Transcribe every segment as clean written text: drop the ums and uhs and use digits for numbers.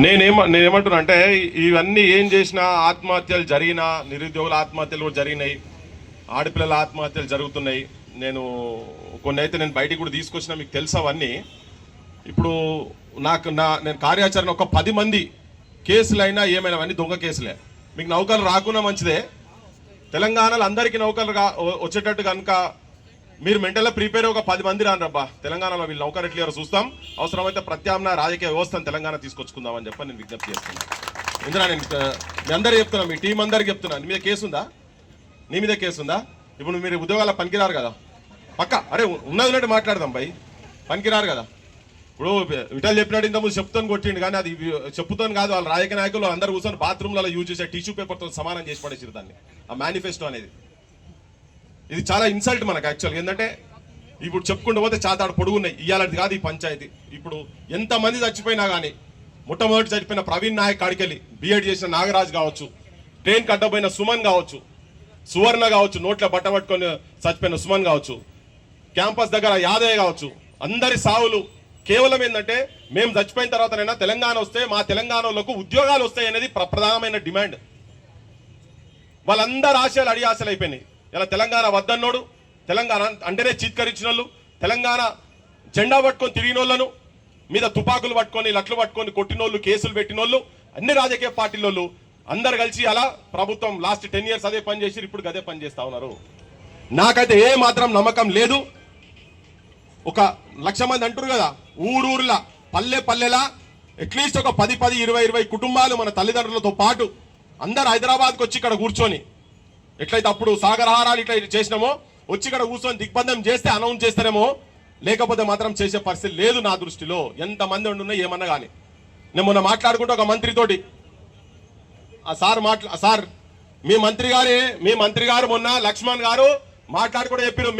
నేనేమంటున్నా అంటే ఇవన్నీ ఏం చేసినా ఆత్మహత్యలు జరిగినా, నిరుద్యోగుల ఆత్మహత్యలు కూడా జరిగినాయి, ఆడపిల్లల ఆత్మహత్యలు జరుగుతున్నాయి. నేను కొన్ని అయితే నేను బయటికి కూడా తీసుకొచ్చినా, మీకు తెలుసు అవన్నీ. ఇప్పుడు నేను కార్యాచరణ ఒక 10 మంది కేసులైనా ఏమైనా అన్నీ దొంగ కేసులే. మీకు నౌకలు రాకున్నా మంచిదే, తెలంగాణలో అందరికీ నౌకలు వచ్చేటట్టు కనుక మీరు మెంటల్గా ప్రిపేర్ ఒక 10 మంది రాను రబ్బా, తెలంగాణలో వీళ్ళు నౌకరు ఎట్లా చూస్తాం, అవసరమైతే ప్రత్యామ్నాయ రాజకీయ వ్యవస్థను తెలంగాణ తీసుకొచ్చుకుందామని చెప్పి నేను విజ్ఞప్తి చేస్తున్నాను. ఇందులో నేను మీ అందరికీ చెప్తున్నా, మీ టీం అందరికీ చెప్తున్నాను, నీ మీద కేసు ఉందా? నీ మీద కేసు ఉందా? ఇప్పుడు మీరు ఉద్యోగాల పనికిరారు కదా, పక్క అరే ఉన్నది మాట్లాడదాం భయ్, పనికిరారు కదా. ఇప్పుడు విఠల్ చెప్పినట్టు ఇంతకుముందు చెప్తాను కొట్టిండు, కానీ అది చెప్తాను కాదు, వాళ్ళ రాజకీయ నాయకులు అందరూ కూర్చొని బాత్రూమ్లలో యూజ్ చేసే టిష్యూ పేపర్తో సమానం చేసి పడేసారు దాన్ని, ఆ మేనిఫెస్టో అనేది. ఇది చాలా ఇన్సల్ట్ మనకు యాక్చువల్గా. ఏంటంటే ఇప్పుడు చెప్పుకుంటూ పోతే చాతాడు పొడుగున్నాయి, ఇయ్యాలది కాదు ఈ పంచాయతీ. ఇప్పుడు ఎంతమంది చచ్చిపోయినా కానీ, మొట్టమొదటి చచ్చిపోయిన ప్రవీణ్ నాయక్ కాడికెళ్ళి బీఎడ్ చేసిన నాగరాజ్ కావచ్చు, ట్రైన్ కట్టబోయిన సుమన్ కావచ్చు, సువర్ణ కావచ్చు, నోట్ల బట్ట పట్టుకొని చచ్చిపోయిన సుమన్ కావచ్చు, క్యాంపస్ దగ్గర యాదయ్య కావచ్చు, అందరి సావులు కేవలం ఏంటంటే మేము చచ్చిపోయిన తర్వాతనైనా తెలంగాణ వస్తే మా తెలంగాణలోకి ఉద్యోగాలు వస్తాయి అనేది ప్రధానమైన డిమాండ్. వాళ్ళందరూ ఆశయాలు అడి ఆశలు అయిపోయినాయి. ఇలా తెలంగాణ వద్దన్నోడు, తెలంగాణ అంటేనే చీత్కరించిన వాళ్ళు, తెలంగాణ జెండా పట్టుకొని తిరిగిన వాళ్ళను, మీద తుపాకులు పట్టుకొని లట్లు పట్టుకొని కొట్టినోళ్ళు, కేసులు పెట్టినోళ్ళు, అన్ని రాజకీయ పార్టీలోళ్ళు అందరు కలిసి అలా ప్రభుత్వం లాస్ట్ 10 years అదే పని చేసి ఇప్పుడు అదే పని చేస్తా ఉన్నారు. నాకైతే ఏ మాత్రం నమ్మకం లేదు. ఒక 1,00,000 మంది అంటారు కదా, ఊరూరులా పల్లెలా అట్లీస్ట్ ఒక 10-20 కుటుంబాలు మన తల్లిదండ్రులతో పాటు అందరు హైదరాబాద్కి వచ్చి ఇక్కడ కూర్చొని, ఎట్లయితే అప్పుడు సాగరహారాలు ఇట్లా చేసినామో వచ్చి ఇక్కడ కూర్చొని దిగ్బంధం చేస్తే అనౌన్స్ చేస్తారేమో, లేకపోతే మాత్రం చేసే పరిస్థితి లేదు నా దృష్టిలో. ఎంతమంది ఉండున్నా ఏమన్నా కానీ. నేను మొన్న మాట్లాడుకుంటే ఒక మంత్రితోటి, సార్ మీ మంత్రి గారు మొన్న లక్ష్మణ్ గారు మాట్లాడుకుంటూ చెప్పారు,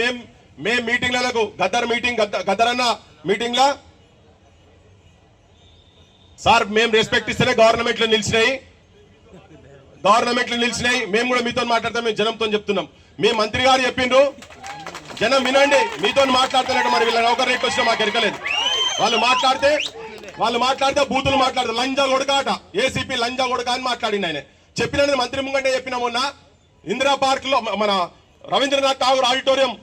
మేము మీటింగ్లకు గద్దరన్న మీటింగ్ లా సార్ మేము రెస్పెక్ట్ ఇస్తేనే గవర్నమెంట్లు నిలిచినాయి, మేము కూడా మీతో మాట్లాడతాం, మేము జనంతో చెప్తున్నాం. మీ మంత్రి గారు చెప్పిండ్రు, జనం వినండి, మీతో మాట్లాడతలేడు. మరి వీళ్ళ నౌకర్ రేట్ వచ్చినా మాకు ఎరకలేదు. వాళ్ళు మాట్లాడితే బూతులు మాట్లాడతారు, లంజా కొడకాట, ఏసీపీ లంజా కొడక అని మాట్లాడింది ఆయన. చెప్పిన మంత్రి ముంగంటే చెప్పిన మొన్న ఇందిరా పార్క్ లో మన రవీంద్రనాథ్ ఠాగూర్ ఆడిటోరియం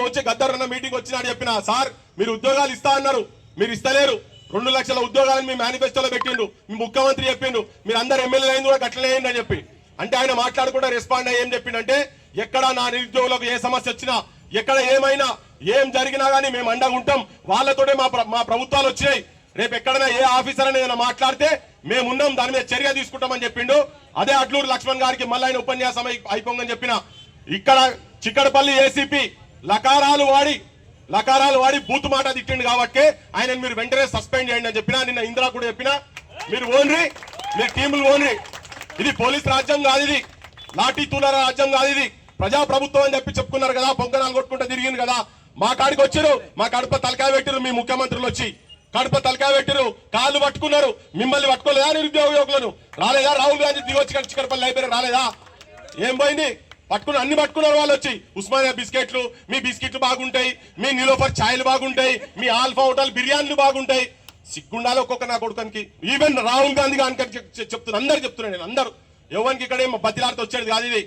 వచ్చి గద్దరన్న మీటింగ్ వచ్చినాడు. చెప్పిన సార్ మీరు ఉద్యోగాలు ఇస్తా అన్నారు, మీరు ఇస్తలేరు, 2 లక్షల ఉద్యోగాలను మీ మేనిఫెస్టోలో పెట్టిండు, మీ ముఖ్యమంత్రి చెప్పిండు, మీరు అందరు ఎమ్మెల్యేలు అయింది కూడా గట్లనే అయింది అని చెప్పి. అంటే ఆయన మాట్లాడకుండా రెస్పాండ్ అయ్యి ఏం చెప్పిండంటే, ఎక్కడ నా నిరుద్యోగులకు ఏ సమస్య వచ్చినా, ఎక్కడ ఏమైనా ఏం జరిగినా కానీ మేము అండగా ఉంటాం, వాళ్ళతోనే మా ప్రభుత్వాలు వచ్చినాయి, రేపు ఎక్కడైనా ఏ ఆఫీసర్ అని ఏదైనా మాట్లాడితే మేమున్నాం, దాని మీద చర్య తీసుకుంటామని చెప్పిండు. అదే అడ్లూరు లక్ష్మణ్ గారికి మళ్ళీ ఆయన ఉపన్యాసం అయిపోంగని చెప్పిన. ఇక్కడ చిక్కడపల్లి ఏసీపీ లకారాలు వాడి బూత్ మాట తిట్టిండు కాబట్టి ఆయన మీరు వెంటనే సస్పెండ్ చేయండి అని చెప్పినా. నిన్న ఇందిరా కూడా చెప్పినా, మీరు ఓన్రీ, మీరు టీములు ఓన్రీ. ఇది పోలీస్ రాజ్యం కాదు, ఇది లాఠీ తూలర రాజ్యం కాదు, ఇది ప్రజాప్రభుత్వం అని చెప్పి చెప్పుకున్నారు కదా, పొంగనాలు కొట్టుకుంటూ తిరిగింది కదా. మా కాడికి వచ్చారు, మా కడుప తలకాయ పెట్టారు, మీ ముఖ్యమంత్రులు వచ్చి కడుప తలకాయ పెట్టారు, కాళ్ళు పట్టుకున్నారు. మిమ్మల్ని పట్టుకోలేదా నిరుద్యోగ యువకులను? రాలేదా? రాహుల్ గాంధీ దిగొచ్చి చిక్కడపల్లి లైబ్రరీ రాలేదా? ఏం పోయింది? అన్ని పట్టుకున్నారు వాళ్ళు వచ్చి. ఉస్మానియా బిస్కెట్లు, మీ బిస్కెట్లు బాగుంటాయి, మీ నిలోఫర్ ఛాయలు బాగుంటాయి, మీ ఆల్ఫా హోటల్ బిర్యానీలు బాగుంటాయి. సిగ్గుండాలి ఒక్కొక్క నా కొడుకానికి. ఈవెన్ రాహుల్ గాంధీ చెప్తున్నా, అందరు చెప్తున్నాను నేను, అందరూ ఎవరికి ఇక్కడ ఏమో బతిలాడితే వచ్చేది కాదు, ఇది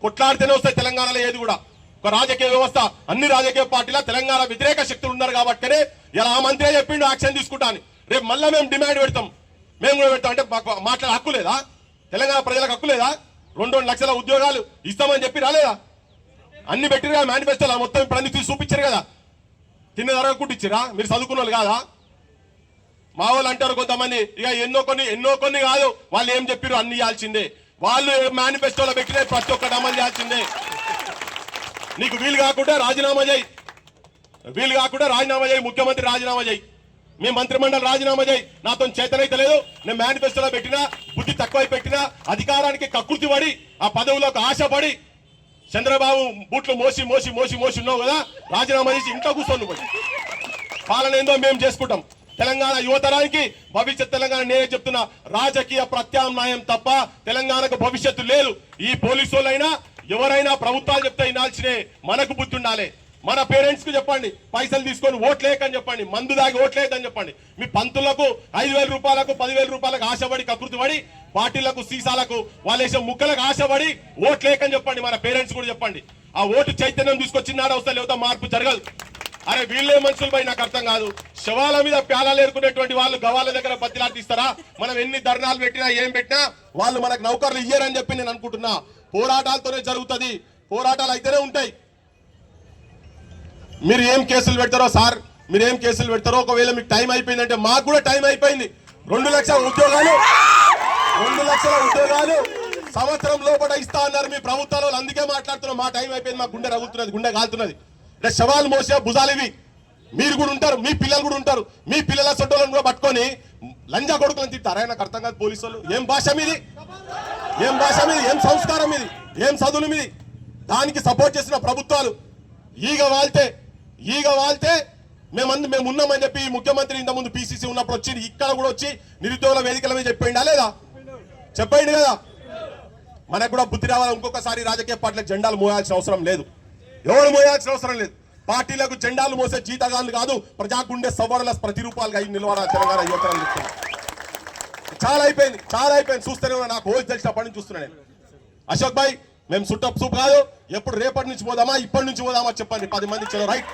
కొట్లాడితేనే వస్తాయి తెలంగాణలో. ఏది కూడా ఒక రాజకీయ వ్యవస్థ, అన్ని రాజకీయ పార్టీల తెలంగాణ వ్యతిరేక శక్తులు ఉన్నారు కాబట్టి ఇలా ఆ మంత్రి చెప్పిండు యాక్షన్ తీసుకుంటాను. రేపు మళ్ళీ మేము డిమాండ్ పెడతాం, మేము కూడా పెడతాం. అంటే మాకు మాట్లాడే హక్కు లేదా? తెలంగాణ ప్రజలకు హక్కు లేదా? 2 లక్షల ఉద్యోగాలు ఇస్తామని చెప్పి రాలేదా? అన్ని పెట్టిరు కదా మేనిఫెస్టోలో, మొత్తం ఇప్పుడు అన్ని తీసి చూపించారు కదా. తిన్న ధర కుట్టించారా? మీరు చదువుకున్న వాళ్ళు కాదా? మా వాళ్ళు అంటారు కొంతమంది, ఇక ఎన్నో కొన్ని కాదు, వాళ్ళు ఏం చెప్పారు అన్ని ఇవ్వాల్సిందే. వాళ్ళు మేనిఫెస్టోలో పెట్టిన ప్రతి ఒక్కటి అమలు చేయాల్సిందే. నీకు వీలు కాకుండా రాజీనామా చేయి, ముఖ్యమంత్రి రాజీనామా చేయి, మీ మంత్రిమండలి రాజీనామా చేయి. నాతో చేతనైతే లేదు. నేను మేనిఫెస్టోలో పెట్టినా, బుద్ధి తక్కువై పెట్టినా, అధికారానికి కకృతి పడి, ఆ పదవులకు ఆశపడి, చంద్రబాబు బూట్లు మోసి ఉన్నావు కదా, రాజీనామా చేసి ఇంట్లో కూర్చొని పోయి పాలన ఏందో మేము చేసుకుంటాం. తెలంగాణ యువతరానికి భవిష్యత్ తెలంగాణ నేనే చెప్తున్నా, రాజకీయ ప్రత్యామ్నాయం తప్ప తెలంగాణకు భవిష్యత్తు లేదు. ఈ పోలీసు వాళ్ళైనా ఎవరైనా ప్రభుత్వాలు చెప్తే వినాల్సినే, మనకు బుద్ధి ఉండాలి. మన పేరెంట్స్ కు చెప్పండి, పైసలు తీసుకొని ఓట్లేకని చెప్పండి, మందు దాగి ఓట్లేదని చెప్పండి. మీ పంతులకు 5,000 రూపాయలకు 10,000 రూపాయలకు ఆశపడి కకృతి పడి పార్టీలకు సీసాలకు వాళ్ళేసే ముక్కలకు ఆశపడి ఓట్లేకని చెప్పండి. మన పేరెంట్స్ కూడా చెప్పండి. ఆ ఓటు చైతన్యం తీసుకొచ్చినాడు వస్తే లేకపోతే మార్పు జరగదు. అరే వీళ్ళే మనుషులు పై నాకు అర్థం కాదు. శవాల మీద ప్యాలాలు ఏరుకునేటువంటి వాళ్ళు గవాల దగ్గర బతిలాట తీస్తారా? మనం ఎన్ని ధర్నాలు పెట్టినా ఏం పెట్టినా వాళ్ళు మనకు నౌకర్లు ఇయ్యారని చెప్పి నేను అనుకుంటున్నా. పోరాటాలతోనే జరుగుతుంది, పోరాటాలు అయితేనే ఉంటాయి. మీరు ఏం కేసులు పెడతారో సార్, మీరు ఏం కేసులు పెడతారో, ఒకవేళ మీకు టైం అయిపోయిందంటే మాకు కూడా టైం అయిపోయింది. 2 లక్షల ఉద్యోగాలు సంవత్సరం లోపల ఇస్తా అన్నారు మీ ప్రభుత్వాలు. అందుకే మాట్లాడుతున్నాం. మా టైం అయిపోయింది, మా గుండె రగులుతున్నది, గుండె కాలుతున్నది. అంటే శవాలు మోసే భుజాలు ఇవి. మీరు కూడా ఉంటారు, మీ పిల్లలు కూడా ఉంటారు. మీ పిల్లల సొట్టోలను కూడా పట్టుకొని లంజా కొడుకులను తిట్టారా? నాకు అర్థం కాదు. పోలీసు వాళ్ళు ఏం భాష మీది, ఏం భాష మీది, ఏం సంస్కారం మీది, ఏం చదువులు మీది? దానికి సపోర్ట్ చేసిన ప్రభుత్వాలు ఈగ వాళ్తే మేము ఉన్నామని చెప్పి ముఖ్యమంత్రి ఇంతకుముందు పిసిసి ఉన్నప్పుడు వచ్చి ఇక్కడ కూడా వచ్చి నిరుద్యోగుల వేదికల మీద చెప్పిండా లేదా? చెప్పండి కదా. మనకు కూడా బుద్ధి రావాలి. ఇంకొకసారి రాజకీయ పార్టీలకు జెండాలు మోయాల్సిన అవసరం లేదు, ఎవరు మోయాల్సిన అవసరం లేదు. పార్టీలకు జెండాలు మోసే జీతగాళ్ళు కాదు, ప్రజాగుండె సవరణ ప్రతిరూపాలుగా అయి నిలవాలని తెలంగాణ యువతరాలు చెప్తున్నారు. చాలా అయిపోయింది. చూస్తేనే నాకు రోజు తెలిసినప్పటి నుంచి చూస్తున్నా నేను. అశోక్ భాయ్, మేము సుట్టప్ సూప్ కాదు. ఎప్పుడు రేపటి నుంచి పోదామా ఇప్పటి నుంచి పోదామా చెప్పండి. 10 మంది చలో రైట్.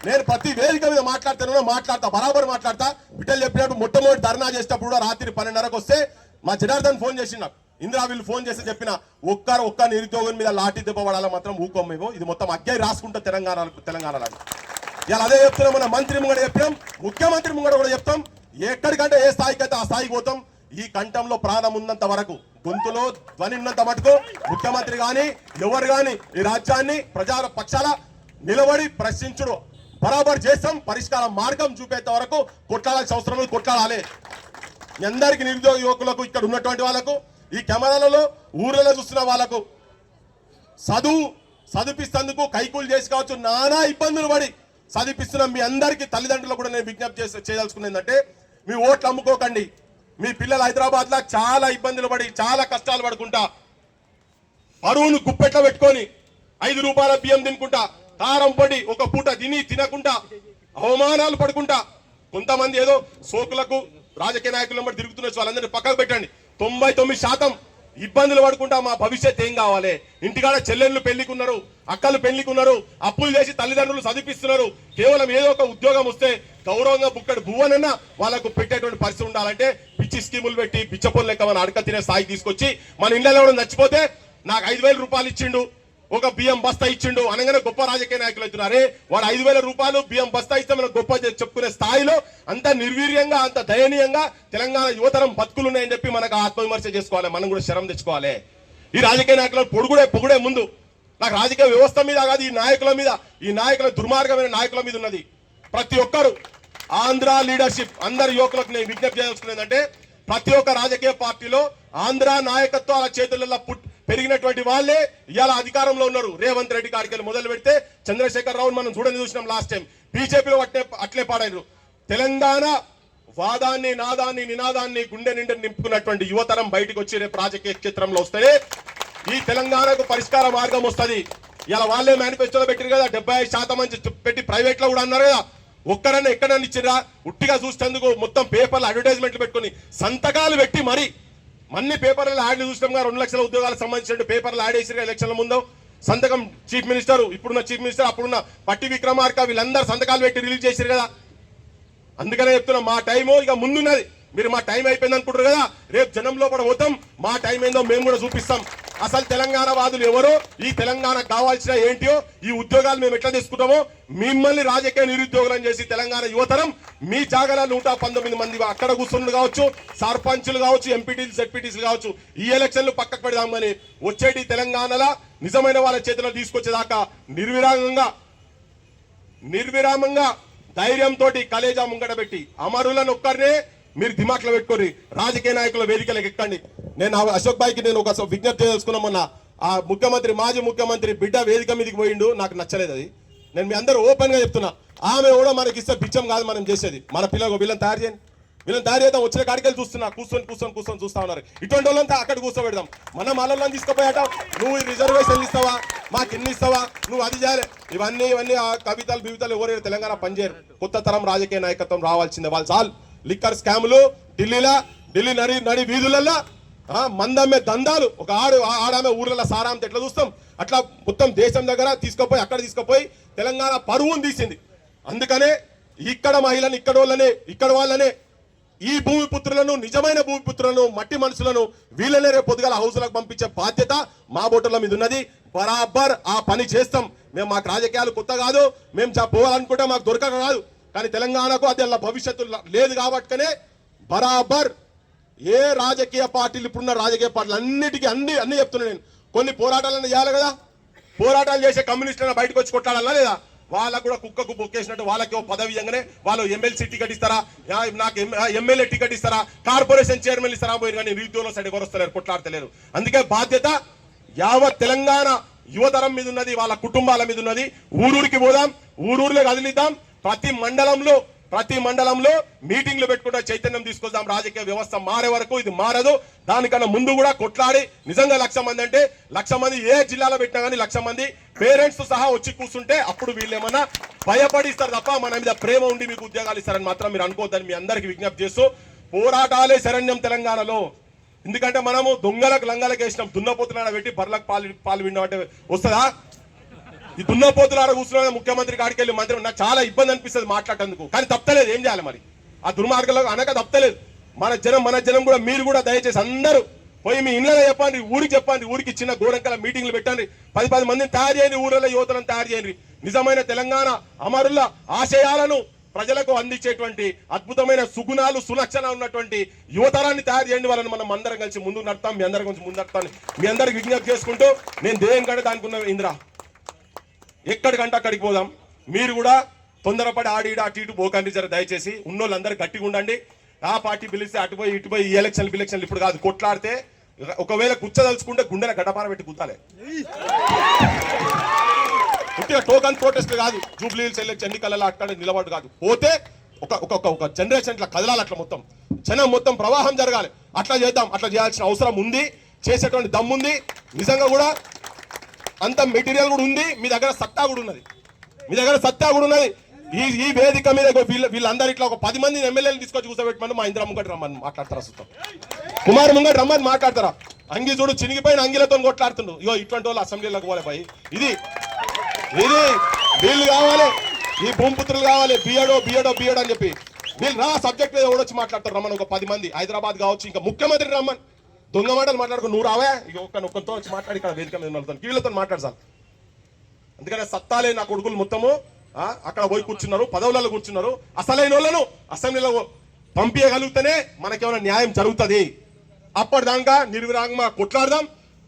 నేను ప్రతి వేదిక మీద మాట్లాడతా, బరాబర్ మాట్లాడతా. బిడ్డలు చెప్పినప్పుడు మొట్టమొదటి ధర్నా చేసేటప్పుడు కూడా రాత్రి 12:30కు వస్తే మా జనార్దన్ ఫోన్ చేసి నాకు, ఇందిరా వీళ్ళు ఫోన్ చేసి చెప్పిన ఒక్క నిరుద్యోగం మీద లాఠీ దెబ్బ పడాలా మాత్రం ఊకోం మేము. ఇది మొత్తం అగ్గాయి రాసుకుంటా తెలంగాణలో. ఇలా అదే చెప్తున్నాం. మన మంత్రి ముంగడ చెప్పినాం, ముఖ్యమంత్రి ముంగడ కూడా చెప్తాం. ఎక్కడికంటే ఏ స్థాయికి అయితే ఆ స్థాయికి పోతాం. ఈ కంఠంలో ప్రాణం ఉన్నంత వరకు, గొంతులో ధ్వని ఉన్నంత మటుకు ముఖ్యమంత్రి గాని ఎవరు గాని ఈ రాజ్యాన్ని ప్రజా పక్షాల నిలబడి ప్రశ్నించుడు బరాబర్ చేస్తాం. పరిష్కార మార్గం చూపేంత వరకు కొట్లాడాల్సిన అవసరం లేదు, కొట్లాడాలి. మీ అందరికి నిరుద్యోగ యువకులకు, ఇక్కడ ఉన్నటువంటి వాళ్ళకు, ఈ కెమెరాలలో ఊర్లలో చూస్తున్న వాళ్ళకు చదివిపిస్తేందుకు కైకూలు చేసి కావచ్చు, నానా ఇబ్బందులు పడి చదివిపిస్తున్న మీ అందరికీ తల్లిదండ్రులు కూడా నేను విజ్ఞప్తి చేయదలుచుకున్నది ఏంటంటే, మీ ఓట్లు అమ్ముకోకండి. మీ పిల్లలు హైదరాబాద్ లో చాలా ఇబ్బందులు పడి చాలా కష్టాలు పడుకుంటా, అరువును గుప్పెట్ల పెట్టుకొని 5 రూపాయల బియ్యం తినుకుంటా, కారం పొడి ఒక పూట తినకుండా అవమానాలు పడుకుంటా, కొంతమంది ఏదో సోకులకు రాజకీయ నాయకుల వెంబడి తిరుగుతున్న వాళ్ళందరినీ పక్కకు పెట్టండి. 99% ఇబ్బందులు పడుకుంటా మా భవిష్యత్ ఏం కావాలి? ఇంటికాడ చెల్లెళ్ళు పెళ్లికున్నారు, అక్కలు పెళ్లికున్నారు, అప్పులు చేసి తల్లిదండ్రులు చదివిస్తున్నారు. కేవలం ఏదో ఒక ఉద్యోగం వస్తే గౌరవంగా బుక్కడి భువనన్నా వాళ్ళకు పెట్టేటువంటి పరిస్థితి ఉండాలంటే పిచ్చి స్కీములు పెట్టి బిచ్చపోలు లెక్క మన అడక తినే స్థాయికి తీసుకొచ్చి మన ఇళ్లలో నచ్చిపోతే నాకు 5,000 రూపాయలు ఇచ్చిండు, ఒక బియ్యం బస్తా ఇచ్చిండు అనగానే గొప్ప రాజకీయ నాయకులు అవుతున్నారే. వాడు 5,000 రూపాయలు బియ్యం బస్తా ఇస్తే మనం గొప్ప చెప్పుకునే స్థాయిలో అంత నిర్వీర్యంగా, అంత దయనీయంగా తెలంగాణ యువతరం బతుకులు ఉన్నాయని చెప్పి మనకు ఆత్మవిమర్శ చేసుకోవాలి. మనం కూడా శరం తెచ్చుకోవాలి. ఈ రాజకీయ నాయకుల పొగుడే ముందు నాకు రాజకీయ వ్యవస్థ మీద కాదు, ఈ నాయకుల మీద, ఈ నాయకుల దుర్మార్గమైన నాయకుల మీద ఉన్నది. ప్రతి ఒక్కరు ఆంధ్ర లీడర్షిప్ అందరి యువకులకు నేను విజ్ఞప్తి చేయాల్సుకునేదంటే, ప్రతి ఒక్క రాజకీయ పార్టీలో ఆంధ్ర నాయకత్వాల చేతులలో పెరిగినటువంటి వాళ్ళే ఇవాళ అధికారంలో ఉన్నారు. రేవంత్ రెడ్డి కాడికి మొదలు పెడితే చంద్రశేఖర్ రావు మనం చూసినాం లాస్ట్ టైం. బీజేపీలో అట్లే పాడారు. తెలంగాణ వాదాన్ని, నాదాన్ని, నినాదాన్ని గుండె నిండా నింపుకున్నటువంటి యువతరం బయటకు వచ్చి రేపు రాజకీయ క్షేత్రంలో వస్తే ఈ తెలంగాణకు పరిష్కార మార్గం వస్తుంది. ఇలా వాళ్ళే మేనిఫెస్టోలో పెట్టారు కదా, 75% అని పెట్టి ప్రైవేట్ లో కూడా అన్నారు కదా. ఒక్కరన్నా ఎక్కడన్నా ఇచ్చిరా? ఉట్టిగా చూసేందుకు మొత్తం పేపర్లు అడ్వర్టైజ్మెంట్లు పెట్టుకుని సంతకాలు పెట్టి మరి అన్ని పేపర్లలో యాడ్లు చూసినాం. 2 లక్షల ఉద్యోగాలకు సంబంధించిన పేపర్లు యాడ్ చేసిరు ఎలక్షన్ల ముందు. సంతకం చీఫ్ మినిస్టర్, ఇప్పుడున్న చీఫ్ మినిస్టర్, అప్పుడున్న పట్టి విక్రమార్క, వీళ్ళందరూ సంతకాలు పెట్టి రిలీజ్ చేశారు కదా. అందుకనే చెప్తున్నా, మా టైము ఇక ముందున్నది. మీరు మా టైం అయిపోయింది అనుకుంటారు కదా, రేపు జనంలో కూడా పోతాం. మా టైం ఏందో మేము కూడా చూపిస్తాం. అసలు తెలంగాణ వాదులు ఎవరో, ఈ తెలంగాణకు కావాల్సిన ఏంటియో, ఈ ఉద్యోగాలు మేము ఎట్లా తీసుకుంటామో, మిమ్మల్ని రాజకీయ నిరుద్యోగులను చేసి తెలంగాణ యువతరం మీ జాగాల 119 మంది అక్కడ కూర్చున్నారు కావచ్చు, సర్పంచులు కావచ్చు, ఎంపీటీలు, జెడ్పీటీసీలు కావచ్చు. ఈ ఎలక్షన్లు పక్కకు పెడదాం కానీ వచ్చేటి తెలంగాణలో నిజమైన వాళ్ళ చేతిలో తీసుకొచ్చేదాకా నిర్విరామంగా ధైర్యంతో కలేజా ముంగట పెట్టి అమరులను ఒక్కరినే మీరు దిమాక్లో పెట్టుకోరి. రాజకీయ నాయకుల వేదికలకు ఎక్కండి. నేను అశోక్ భాయ్కి నేను ఒక విజ్ఞప్తి చేసుకున్నాం. మొన్న ఆ ముఖ్యమంత్రి, మాజీ ముఖ్యమంత్రి బిడ్డ వేదిక మీదకి పోయిండు, నాకు నచ్చలేదు అది. నేను మీ అందరూ ఓపెన్ గా చెప్తున్నా, ఆమె కూడా మనకి ఇస్తే బిచ్చం కాదు మనం చేసేది. మన వీళ్ళని తయారు చేయండి, వీళ్ళని దారి చేద్దాం, వచ్చిన కాడికి వెళ్ళి చూస్తున్నా, కూర్చొని చూస్తా ఉన్నారు. ఇటువంటి వాళ్ళంతా అక్కడ కూర్చోబెడదాం. మన వాళ్ళని తీసుకుపోయాట, నువ్వు రిజర్వేషన్లు ఇస్తావా, మాకు ఎన్ని ఇస్తావా, నువ్వు అది చేయాలి. ఇవన్నీ ఆ కవితలు ఎవరైనా తెలంగాణ పనిచేయరు. కొత్త తరం రాజకీయ నాయకత్వం రావాల్సిందే. వాళ్ళు చాలు లిక్కర్ స్కాములు, ఢిల్లీ నడి వీధులల్లో మందమ్మే దందాలు, ఒక ఆడామే ఊర్లలో సారాంత ఎట్లా చూస్తాం అట్లా మొత్తం దేశం దగ్గర తీసుకుపోయి అక్కడ తీసుకుపోయి తెలంగాణ పరువును తీసింది. అందుకనే ఇక్కడ మహిళను, ఇక్కడ వాళ్ళనే ఈ భూమిపుత్రులను, నిజమైన భూమిపుత్రులను, మట్టి మనుషులను వీళ్ళనే రేపు పొద్దుగాల హౌస్లకు పంపించే బాధ్యత మా బోటర్ల మీద ఉన్నది. బరాబర్ ఆ పని చేస్తాం. మేము మాకు రాజకీయాలు కొత్త కాదు, మేము పోవాలనుకుంటే మాకు దొరకక కాదు, కానీ తెలంగాణకు అది అలా భవిష్యత్తు లేదు కాబట్టినే బరాబర్ ఏ రాజకీయ పార్టీలు ఇప్పుడున్న రాజకీయ పార్టీలు అన్నిటికీ అన్ని చెప్తున్నా నేను. కొన్ని పోరాటాలను చేయాలి కదా, పోరాటాలు చేసే కమ్యూనిస్టులను బయటకు వచ్చి కొట్టాలన్నా లేదా, వాళ్ళకు కూడా కుక్కకు బొక్కేసినట్టు వాళ్ళకి పదవి ఇవ్వగానే వాళ్ళు ఎమ్మెల్సీ టికెట్ ఇస్తారా, నాకు ఎమ్మెల్యే టికెట్ ఇస్తారా, కార్పొరేషన్ చైర్మన్ ఇస్తారా పోయి, కానీ నిరుద్యోగుల సైడ్ ఎవరు వస్తలేరు, కొట్లాడతలేరు. అందుకే బాధ్యత యావత్ తెలంగాణ యువతరం మీద ఉన్నది, వాళ్ళ కుటుంబాల మీద ఉన్నది. ఊరూరికి పోదాం, ఊరూరులో కదిలిద్దాం. ప్రతి మండలంలో మీటింగ్లు పెట్టుకుంటూ చైతన్యం తీసుకొద్దాం. రాజకీయ వ్యవస్థ మారే వరకు ఇది మారదు. దానికన్నా ముందు కూడా కొట్లాడి నిజంగా 1,00,000 మంది అంటే 1,00,000 మంది ఏ జిల్లాలో పెట్టినా కానీ 1,00,000 మంది పేరెంట్స్ సహా వచ్చి కూర్చుంటే అప్పుడు వీళ్ళు ఏమన్నా భయపడిస్తారు తప్ప మన మీద ప్రేమ ఉండి మీకు ఉద్యోగాలు ఇస్తారని మాత్రం మీరు అనుకోవద్దని మీ అందరికి విజ్ఞప్తి చేస్తూ, పోరాటాలే శరణ్యం తెలంగాణలో. ఎందుకంటే మనము దొంగలకు లంగలకు వేసినాం, దున్నపోతులాడ పెట్టి బర్లకు పాలు విండమంటే వస్తుందా? ఈ దున్నపోతులాడ కూర్చున్న ముఖ్యమంత్రి కాడికి వెళ్ళి మంత్రి నాకు చాలా ఇబ్బంది అనిపిస్తుంది మాట్లాడేందుకు, కానీ తప్పలేదు. ఏం చేయాలి మరి? ఆ దుర్మార్గంలో అనక తప్పలేదు. మన జనం కూడా మీరు కూడా దయచేసి అందరూ పోయి మీ ఇళ్ళలో చెప్పండి, ఊరికి చిన్న గోడంకల మీటింగ్లు పెట్టండి. 10 మందిని తయారు చేయండి, ఊళ్ళలో యువతలను తయారు చేయండి. నిజమైన తెలంగాణ అమరుల ఆశయాలను ప్రజలకు అందించేటువంటి అద్భుతమైన సుగుణాలు, సులక్షణాలు ఉన్నటువంటి యువతరాన్ని తయారు చేయండి. వాళ్ళని మనం అందరం కలిసి ముందుకు నడతాం. మీ అందరి గురించి ముందు నడతాను మీ అందరికి విజ్ఞప్తి చేసుకుంటూ, నేను దేని కంటే దానికి ఉన్న ఇంద్ర ఎక్కడికంటే అక్కడికి పోదాం. మీరు కూడా తొందరపడి అటు ఇటు పోకండి. జర దయచేసి ఉన్నోళ్ళందరూ గట్టిగా ఉండండి. ఆ పార్టీ పిలిస్తే అటుపోయి ఇటుపోయి ఈ ఎలక్షన్లు ఇప్పుడు కాదు. కొట్లాడితే ఒకవేళ కూర్చోదలుచుకుంటే గుండెల గడ్డపార పెట్టి గుర్తాలే. పూర్తిగా టోకన్ ప్రొటెస్ట్ కాదు, జూబ్లీ హిల్స్ ఎన్నికలలో అక్కడ నిలబడి కాదు. పోతే ఒక జనరేషన్ ఇట్లా కదలాలి, అట్లా మొత్తం జనం మొత్తం ప్రవాహం జరగాలి. అట్లా చేద్దాం. అట్లా చేయాల్సిన అవసరం ఉంది, చేసేటువంటి దమ్ముంది. నిజంగా కూడా అంత మెటీరియల్ కూడా ఉంది. మీ దగ్గర సత్తా కూడా ఉన్నది. ఈ వేదిక మీద వీళ్ళందరూ ఇట్లా ఒక 10 మంది ఎమ్మెల్యేలు తీసుకొచ్చి కూర్చోబెట్టమని మా ఇంద్ర ముంగటి రమ్మని మాట్లాడతారా, చూస్తాం. కుమార్ ముంగటి రమ్మని మాట్లాడతారా? అంగి చూడు చినిగిపోయిన అంగిలతో కొట్లాడుతుండ్రు. ఇగో ఇటువంటి వాళ్ళు అసెంబ్లీలోకి పోలే పోయి. ఇది వీళ్ళు కావాలి, ఈ భూమిపుత్రులు కావాలి. బియడో అని చెప్పి వీళ్ళు రా సబ్జెక్ట్ మీద ఎవడొచ్చి మాట్లాడతారు రమ్మని. ఒక 10 మంది హైదరాబాద్ కావచ్చు, ఇంకా ముఖ్యమంత్రి రమ్మని. దొంగ మాటలు మాట్లాడుకో, నువ్వు రావా? ఇక ఒక్కతో వచ్చి మాట్లాడి ఇక్కడ వేదిక మీద వీళ్ళతో మాట్లాడసాలి. అందుకనే సత్తాలే నా కొడుకులు మొత్తము అక్కడ పోయి కూర్చున్నారు, పదవులలో కూర్చున్నారు. అసలైన వాళ్ళను అసెంబ్లీలో పంపించగలిగితేనే మనకేమైనా న్యాయం జరుగుతుంది. అప్పటిదాకా నిర్విరాగంగా కొట్లాడదాం.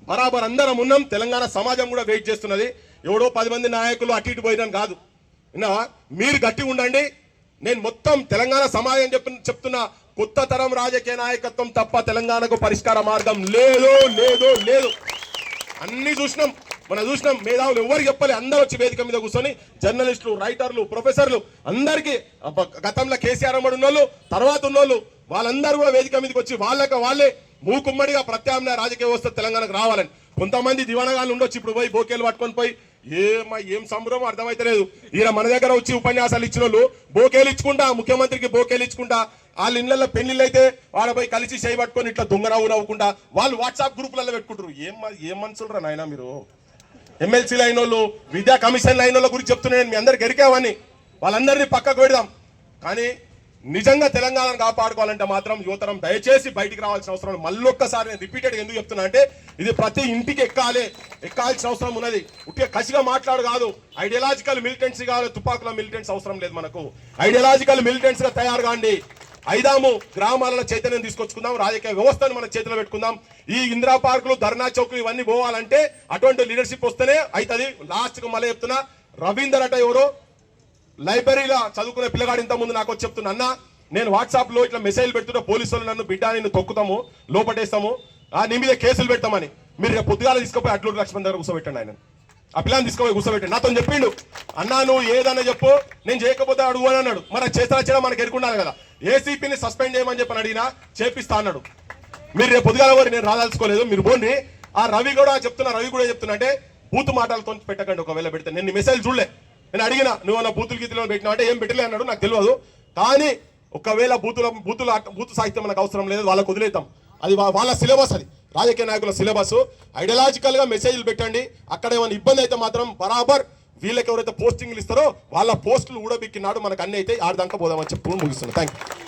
బరాబర్ అందరం ఉన్నాం. తెలంగాణ సమాజం కూడా వెయిట్ చేస్తున్నది. ఎవడో 10 మంది నాయకులు అటు ఇటు పోయినా కాదు. విన్నావా? మీరు గట్టిగా ఉండండి. నేను మొత్తం తెలంగాణ సమాజం చెప్తున్నా, కొత్త తరం రాజకీయ నాయకత్వం తప్ప తెలంగాణకు పరిష్కార మార్గం లేదు. అన్ని చూసినాం. మేధావులు ఎవరు చెప్పలే. అందరూ వచ్చి వేదిక మీద కూర్చొని జర్నలిస్టులు, రైటర్లు, ప్రొఫెసర్లు అందరికీ గతంలో కేసీఆర్ అమ్మడు ఉన్నోళ్ళు, తర్వాత ఉన్నోళ్ళు వాళ్ళందరూ కూడా వేదిక మీదకి వచ్చి వాళ్ళే మూకుమ్మడిగా ప్రత్యామ్నాయ రాజకీయ వ్యవస్థ తెలంగాణకు రావాలని. కొంతమంది దివానగాళ్ళు ఉండొచ్చు, ఇప్పుడు పోయి బోకేలు పట్టుకొని పోయి ఏం సంబరం అర్థమైతలేదు. ఈయన మన దగ్గర వచ్చి ఉపన్యాసాలు ఇచ్చిన వాళ్ళు బోకేలు ఇచ్చుకుంటా, ముఖ్యమంత్రికి బోకేలు ఇచ్చుకుంటా, వాళ్ళ ఇళ్లలో పెళ్లిళ్ళు అయితే వాళ్ళ పోయి కలిసి చేయి పట్టుకొని ఇట్లా దొంగ నవ్వుకుంటా వాళ్ళు వాట్సాప్ గ్రూపులలో పెట్టుకుంటారు. ఏం మనుషులు నాయన మీరు? ఎమ్మెల్సీలు అయిన వాళ్ళు, విద్యా కమిషన్లు అయిన వాళ్ళ గురించి చెప్తున్నా నేను. మీ అందరికి ఎరికేవని వాళ్ళందరినీ పక్కకు పెడదాం. కానీ నిజంగా తెలంగాణను కాపాడుకోవాలంటే మాత్రం యువతరం దయచేసి బయటికి రావాల్సిన అవసరం. మళ్ళొక్కసారి నేను రిపీటెడ్ ఎందుకు చెప్తున్నా అంటే, ఇది ప్రతి ఇంటికి ఎక్కాల్సిన అవసరం ఉన్నది. ఉట్టిగా కసిగా మాట్లాడు కాదు. ఐడియాలజికల్ మిలిటెన్సీ కావాలి, తుపాకుల మిలిటెన్స్ అవసరం లేదు మనకు. ఐడియాలజికల్ మిలిటెన్స్ గా తయారు కాండి. ఐదాము గ్రామాలలో చైతన్యం తీసుకొచ్చుకుందాం. రాజకీయ వ్యవస్థను మన చేతిలో పెట్టుకుందాం. ఈ ఇందిరా పార్కులు, ధర్నా చౌకులు ఇవన్నీ పోవాలంటే అటువంటి లీడర్షిప్ వస్తేనే అవుతుంది. లాస్ట్ కు మళ్ళీ చెప్తున్నా, రవీందర్ అట ఎవరో లైబ్రరీలో చదువుకునే పిల్లగాడు ఇంత ముందు నాకు వచ్చి చెప్తున్నా, అన్న నేను వాట్సాప్ లో ఇట్లా మెసేజ్ పెడుతున్నా, పోలీసులు నన్ను బిడ్డ నిన్ను తొక్కుతాము, లోపటేస్తాము, నీ మీద కేసులు పెడతామని. మీరు రేపు పొద్దుగాల తీసుకుపోయి అట్లూరు లక్ష్మణ్ దగ్గర కూర్చోబెట్టండి. ఆయన ఆ పిల్లని తీసుకుపోయి కూర్చోబెట్టండి. నాతో చెప్పిండు, అన్నా నువ్వు ఏదన్నా చెప్పు, నేను చేయకపోతే అడుగు అని అన్నాడు. మరి చేస్తా మనకు ఎరుకుండాలి కదా. ఏసీపీని సస్పెండ్ చేయమని చెప్పని అడిగినా చేపిస్తా అన్నాడు. మీరు రేపు పొద్దుగాల వారు నేను రాదాల్చుకోలేదు, మీరు పోండి. ఆ రవి కూడా చెప్తున్నా అంటే బూతు మాటలతో పెట్టకండి. ఒకవేళ పెడితే నేను మెసేజ్ చూడలే, నేను అడిగినా నువ్వు నా బూతుల గీతలో పెట్టినా అంటే ఏం పెట్టలే అన్నాడు, నాకు తెలియదు. కానీ ఒకవేళ బూతు సాహిత్యం మనకు అవసరం లేదు, వాళ్ళకు వదిలేద్దాం. అది వాళ్ళ సిలబస్, అది రాజకీయ నాయకుల సిలబస్. ఐడియాలజికల్ గా మెసేజ్లు పెట్టండి. అక్కడ ఏమైనా ఇబ్బంది అయితే మాత్రం బరాబర్ వీళ్ళకి ఎవరైతే పోస్టింగ్లు ఇస్తారో వాళ్ళ పోస్టులు ఊడబిక్కినాడు మనకు అన్ని అయితే ఆడదాకా పోదామని చెప్పుకుని ముగిస్తున్నాను. Thank you.